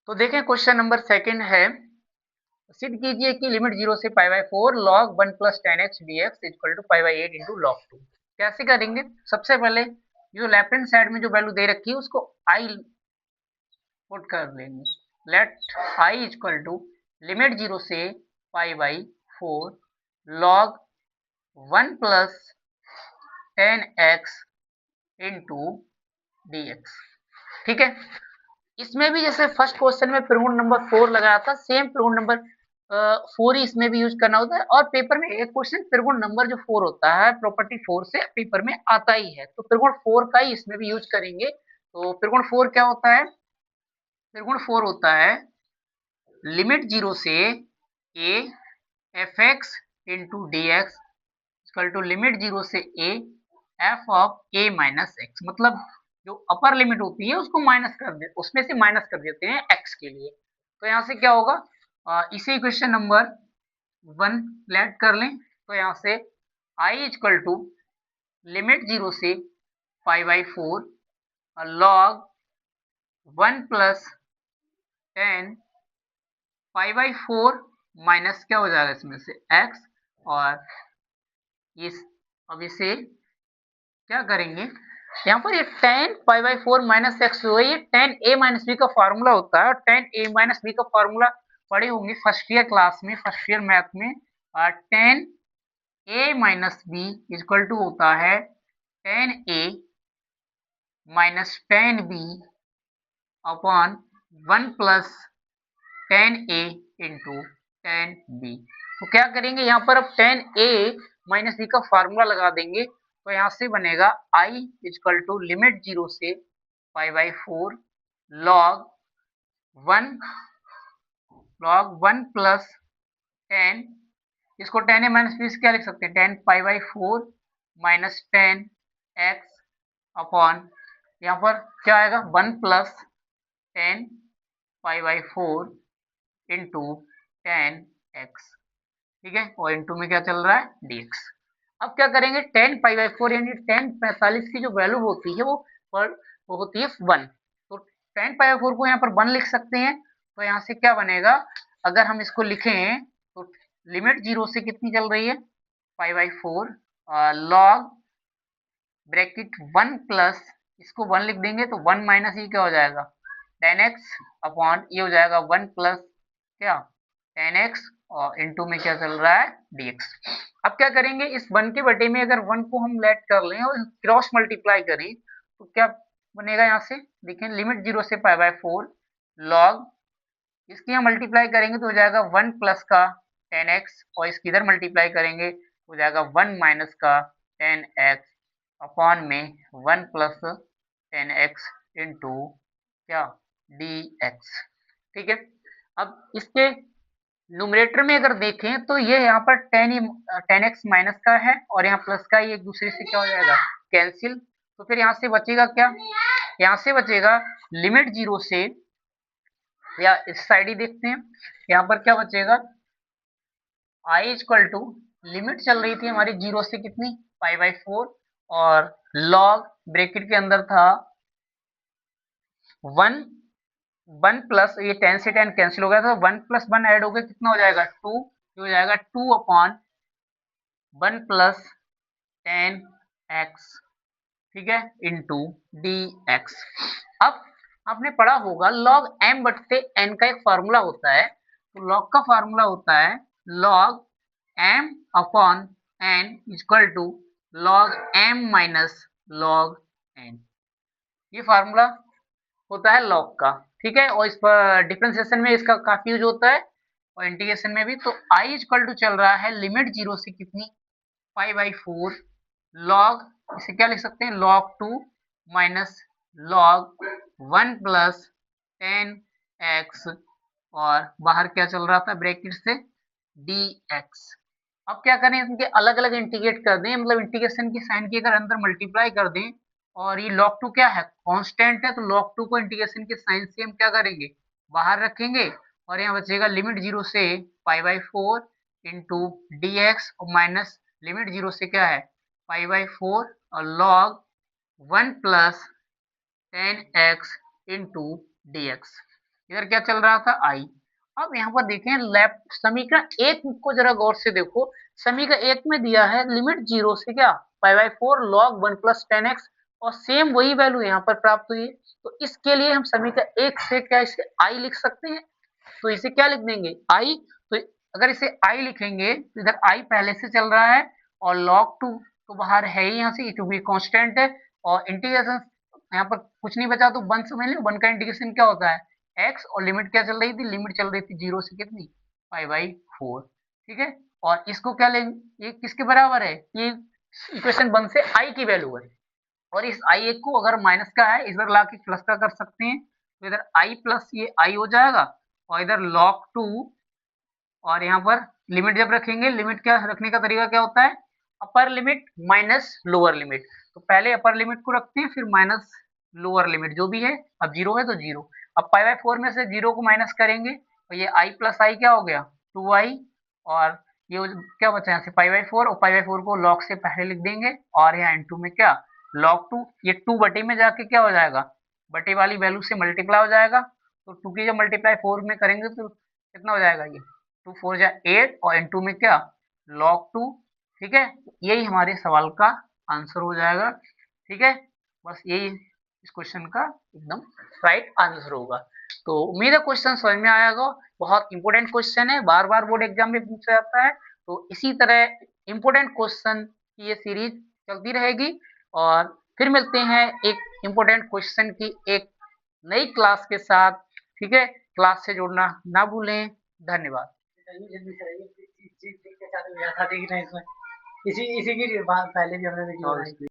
तो देखें question number second है, सिद्ध कीजिए कि लिमिट 0 से pi by 4 log 1 plus 10x dx equal to pi by 8 into log 2। कैसे करेंगे? सबसे पहले जो लेफ्ट हैंड साइड में जो वैल्यू दे रखी है उसको i पुट कर लेंगे। Let i equal to limit 0 से pi by 4 log 1 plus 10x into dx। ठीक है, इसमें भी जैसे फर्स्ट क्वेश्चन में प्रगुण नंबर 4 लगाया था, सेम प्रगुण नंबर 4 ही इसमें भी यूज करना होता है। और पेपर में एक क्वेश्चन प्रगुण नंबर जो 4 होता है प्रॉपर्टी 4 से पेपर में आता ही है, तो प्रगुण 4 का ही इसमें भी यूज करेंगे। तो प्रगुण 4 क्या होता है? प्रगुण 4 होता है लिमिट 0 से a F X into D X equal to limit 0 से a F of a minus X. मतलब जो अपर लिमिट होती है उसको माइनस कर दे, उसमें से माइनस कर देते हैं x के लिए। तो यहाँ से क्या होगा, इसे इक्वेशन नंबर 1 लेट कर लें। तो यहाँ से i इक्वल टू लिमिट 0 से pi by 4 log 1 plus 10 pi by 4 minus क्या हो जाएगा इसमें से x। और इस अब इसे क्या करेंगे, यहाँ पर ये tan pi by 4 minus X जो है ये tan a माइनस बी का फार्मूला होता है। और tan a माइनस बी का फार्मूला पढ़े होंगे फर्स्ट ईयर क्लास में, फर्स्ट ईयर मैथ में। tan a minus B equal to होता है tan a minus tan b upon 1 plus tan a into tan b। तो क्या करेंगे यहाँ पर, अब tan a माइनस बी का फार्मूला लगा देंगे। तो यहाँ से बनेगा i इक्वल टू लिमिट 0 से पाई बाई 4 log 1 प्लस 10, इसको tan a माइनस बी से क्या लिख सकते हैं, tan pi by 4 minus tan x upon यहाँ पर क्या आएगा 1 plus 10 pi by 4 into tan x। ठीक है, और इंटू में क्या चल रहा है dx। अब क्या करेंगे, tan पाई बाई 4 यानी tan 45 की जो वैल्यू होती है वो होती है 1। तो tan पाई बाई 4 को यहाँ पर 1 लिख सकते हैं। तो यहाँ से क्या बनेगा, अगर हम इसको लिखें तो लिमिट 0 से कितनी चल रही है पाई बाई 4 लॉग ब्रैकेट 1 प्लस, इसको 1 लिख देंगे तो 1 माइनस ये क्या हो जाएगा tan x अपॉन ये हो जाएगा 1 प्लस क्या tan x और इनटू में क्या चल रहा है dx। अब क्या करेंगे, इस 1 के बटे में अगर 1 को हम लेट कर लें और क्रॉस मल्टीप्लाई करें तो क्या बनेगा, यहाँ से देखें लिमिट 0 से पाई बाई 4 लॉग, इसकी यहाँ मल्टीप्लाई करेंगे तो हो जाएगा 1 प्लस का tan x और इसकी इधर मल्टीप्लाई करेंगे हो जाएगा 1 माइनस का tan x अपॉन में 1 प्लस tan x इंटू क्या dx। ठीक है, अब इसके न्यूमरेटर में अगर देखें तो ये यहाँ पर tan x माइनस का है और यहाँ प्लस का, ये एक दूसरे से क्या हो जाएगा कैंसिल। तो फिर यहाँ से बचेगा क्या, यहाँ से बचेगा लिमिट 0 से, या इस साइड ही देखते हैं, यहाँ पर क्या बचेगा i इक्वल टू लिमिट चल रही थी हमारी 0 से कितनी पाई बाई 4 और log ब्रैकेट के अंदर था 1 प्लस ये 10 से 10 कैंसिल हो गया था, 1 प्लस 1 ऐड हो गया कितना हो जाएगा 2, हो जाएगा 2 अपॉन 1 प्लस 10 x। ठीक है, इंटू dx। अब आपने पढ़ा होगा log m बट्टे n का एक फार्मूला होता है। तो log का फार्मूला होता है log m upon n equal to log m minus log n। ये फार्मूला होता है log का। ठीक है, और इस पर डिफरेंशिएशन में इसका काफी यूज होता है और इंटीग्रेशन में भी। तो i इक्वल टू चल रहा है लिमिट 0 से कितनी पाई बाई 4 log, इसे क्या लिख सकते हैं log 2 minus log 1 plus 10x और बाहर क्या चल रहा था ब्रैकेट से dx। अब क्या करें, इनके अलग अलग इंटीग्रेट कर दें, मतलब इंटीग्रेशन की साइन की अगर अंदर मल्टीप्लाई कर दें, और ये log 2 क्या है कांस्टेंट है, तो log 2 को इंटीग्रेशन के साइन से हम क्या करेंगे बाहर रखेंगे और यहाँ बचेगा लिमिट 0 से पाई बाई 4 इंटू dx और माइनस लिमिट 0 से क्या है पाई बाई 4 और log 1 plus 10x into dx। इधर क्या चल रहा था i। अब यहाँ पर देखें लेफ्ट समीकरण एक को जरा गौर से देखो। समीकरण एक में दिया है लिमिट 0 से क्या π/4 log 1 प्लस 10x, और सेम वही वैल्यू यहाँ पर प्राप्त हुई है। तो इसके लिए हम समीकरण एक से क्या इसे i लिख सकते हैं, तो इसे क्या लिख देंगे i। तो अगर इसे i लिखेंगे तो इधर i पहले से चल रहा है, और log 2 तो बाहर है ही यहाँ से क्योंकि कांस्टेंट है, और इंटीग्रेशन यहाँ पर कुछ नहीं बचा तो 1 समझ लो। 1 का इंटीग्रेशन क्या होता है x, और लिमिट क्या चल रही थी, लिमिट चल रही थी 0 से कितनी π/4। ठीक है, और इसको क्या लेंगे, ये किसके बराबर है, ये इक्वेशन 1 से i की वैल्यू है, और इस i एक को अगर माइनस का है इधर ला के प्लस का कर सकते हैं, तो इधर i प्लस ये i हो जाएगा, और इधर log 2, और यहाँ पर लिमिट जब रखेंगे, लिमिट क्या रखने का तरीका क्या होता है, upper limit minus lower limit. तो पहले अपर लिमिट को रखते हैं फिर माइनस लोअर लिमिट जो भी है, अब 0 है तो 0। अब π/4 में से 0 को माइनस करेंगे तो ये i प्लस i क्या हो गया 2i, और ये क्या बचा यहाँ से π/4, और π/4 को log से पहले लिख देंगे, और यहाँ इनटू में क्या log 2, ये 2 बटे में जाके क्या हो जाएगा, बटे वाली वैल्यू से मल्टीप्लाई हो जाएगा। तो 2 की जब मल्टीप्लाई 4 में करेंगे तो कितना हो जाएगा, ये 2 4 जा 8, और इनटू में क्या log 2। ठीक है, यही हमारे सवाल का आंसर हो जाएगा। ठीक है, बस यही इस क्वेश्चन का एकदम राइट आंसर होगा। तो उम्मीद है क्वेश्चन समझ में आएगा। बहुत इंपॉर्टेंट क्वेश्चन है, बार बार बोर्ड एग्जाम में पूछा जाता है। तो इसी तरह इंपॉर्टेंट क्वेश्चन की ये सीरीज चलती रहेगी, और फिर मिलते हैं एक इंपॉर्टेंट क्वेश्चन की एक नई क्लास के साथ। ठीक है, क्लास से जुड़ना ना भूलें। धन्यवाद। इसी इसी की बात पहले भी हमने वीडियो बनाई।